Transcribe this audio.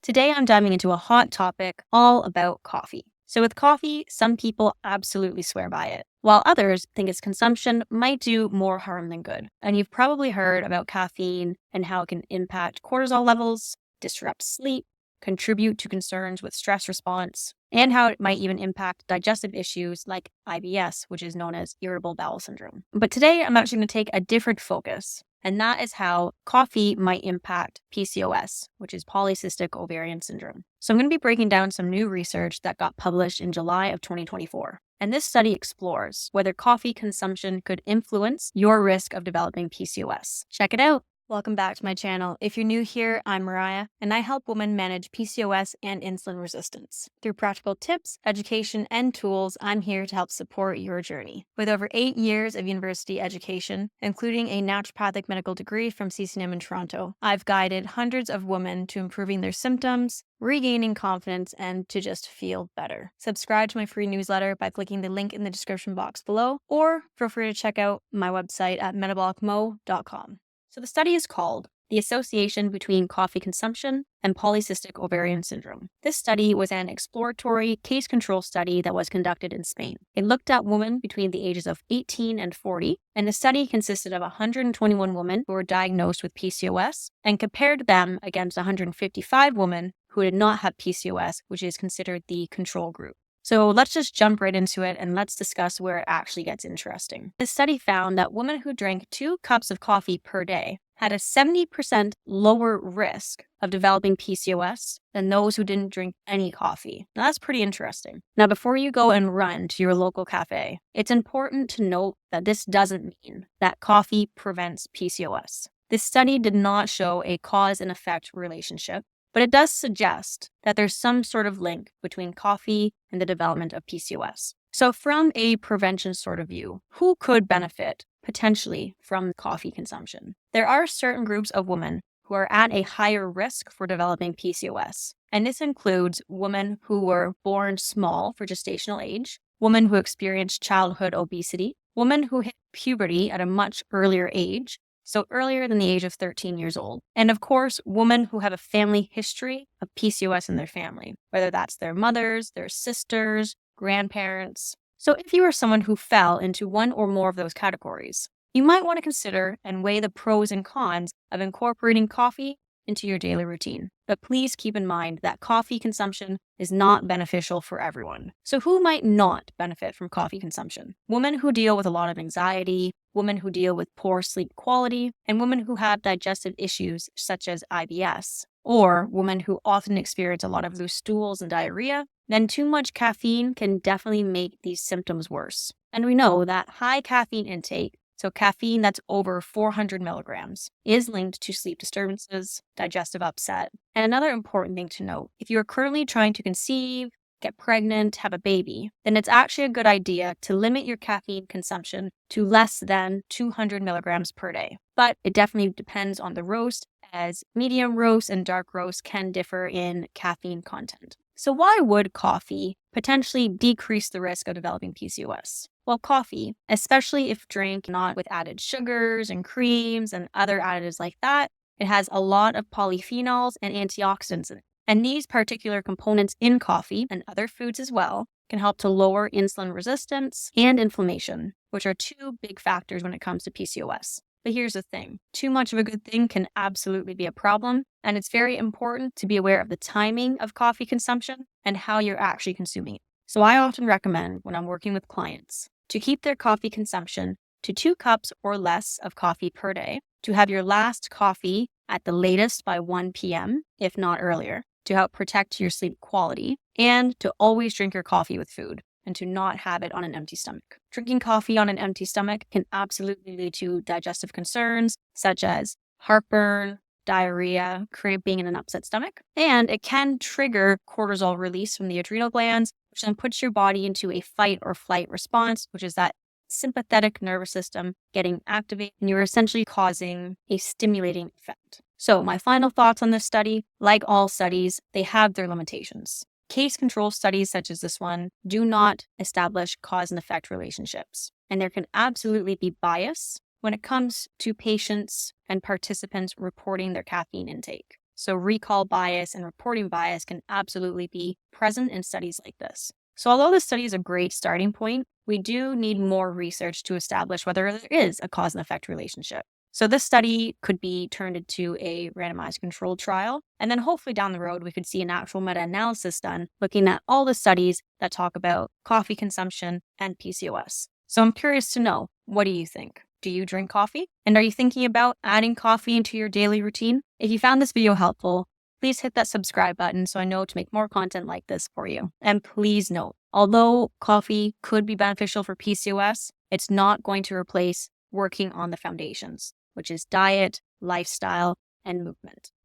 Today, I'm diving into a hot topic all about coffee. So, with coffee, some people absolutely swear by it, while others think its consumption might do more harm than good. And you've probably heard about caffeine and how it can impact cortisol levels, disrupt sleep, contribute to concerns with stress response, and how it might even impact digestive issues like IBS, which is known as irritable bowel syndrome. But today, I'm actually going to take a different focus. And that is how coffee might impact PCOS, which is polycystic ovarian syndrome. So I'm going to be breaking down some new research that got published in July of 2024. And this study explores whether coffee consumption could influence your risk of developing PCOS. Check it out. Welcome back to my channel. If you're new here, I'm Mariah, and I help women manage PCOS and insulin resistance. Through practical tips, education, and tools, I'm here to help support your journey. With over 8 years of university education, including a naturopathic medical degree from CCNM in Toronto, I've guided hundreds of women to improving their symptoms, regaining confidence, and to just feel better. Subscribe to my free newsletter by clicking the link in the description box below, or feel free to check out my website at metabolicmo.com. So the study is called The Association Between Coffee Consumption and Polycystic Ovarian Syndrome. This study was an exploratory case control study that was conducted in Spain. It looked at women between the ages of 18 and 40, and the study consisted of 121 women who were diagnosed with PCOS and compared them against 155 women who did not have PCOS, which is considered the control group. So let's just jump right into it and let's discuss where it actually gets interesting. This study found that women who drank 2 cups of coffee per day had a 70% lower risk of developing PCOS than those who didn't drink any coffee. Now, that's pretty interesting. Now, before you go and run to your local cafe, it's important to note that this doesn't mean that coffee prevents PCOS. This study did not show a cause and effect relationship, but it does suggest that there's some sort of link between coffee and the development of PCOS. So from a prevention sort of view, who could benefit potentially from coffee consumption? There are certain groups of women who are at a higher risk for developing PCOS. And this includes women who were born small for gestational age, women who experienced childhood obesity, women who hit puberty at a much earlier age, so earlier than the age of 13 years old. And of course, women who have a family history of PCOS in their family, whether that's their mothers, their sisters, grandparents. So if you are someone who fell into one or more of those categories, you might want to consider and weigh the pros and cons of incorporating coffee into your daily routine. But please keep in mind that coffee consumption is not beneficial for everyone. So who might not benefit from coffee consumption? Women who deal with a lot of anxiety, women who deal with poor sleep quality, and women who have digestive issues such as IBS, or women who often experience a lot of loose stools and diarrhea. Then too much caffeine can definitely make these symptoms worse. And we know that high caffeine intake, so caffeine that's over 400 milligrams, is linked to sleep disturbances, digestive upset. And another important thing to note, if you are currently trying to conceive, get pregnant, have a baby, then it's actually a good idea to limit your caffeine consumption to less than 200 milligrams per day. But it definitely depends on the roast, as medium roast and dark roast can differ in caffeine content. So why would coffee potentially decrease the risk of developing PCOS? Well, coffee, especially if drank not with added sugars and creams and other additives like that, it has a lot of polyphenols and antioxidants in it. And these particular components in coffee and other foods as well can help to lower insulin resistance and inflammation, which are 2 big factors when it comes to PCOS. But here's the thing, too much of a good thing can absolutely be a problem, and it's very important to be aware of the timing of coffee consumption and how you're actually consuming it. So I often recommend when I'm working with clients to keep their coffee consumption to 2 cups or less of coffee per day, to have your last coffee at the latest by 1 p.m., if not earlier, to help protect your sleep quality, and to always drink your coffee with food and to not have it on an empty stomach. Drinking coffee on an empty stomach can absolutely lead to digestive concerns such as heartburn, diarrhea, cramping, and an upset stomach. And it can trigger cortisol release from the adrenal glands, which then puts your body into a fight or flight response, which is that sympathetic nervous system getting activated, and you're essentially causing a stimulating effect. So my final thoughts on this study, like all studies, they have their limitations. Case control studies such as this one do not establish cause and effect relationships, and there can absolutely be bias when it comes to patients and participants reporting their caffeine intake. So recall bias and reporting bias can absolutely be present in studies like this. So although this study is a great starting point, we do need more research to establish whether there is a cause and effect relationship. So this study could be turned into a randomized controlled trial. And then hopefully down the road, we could see an actual meta-analysis done looking at all the studies that talk about coffee consumption and PCOS. So I'm curious to know, what do you think? Do you drink coffee? And are you thinking about adding coffee into your daily routine? If you found this video helpful, please hit that subscribe button so I know to make more content like this for you. And please note, although coffee could be beneficial for PCOS, it's not going to replace working on the foundations, which is diet, lifestyle, and movement.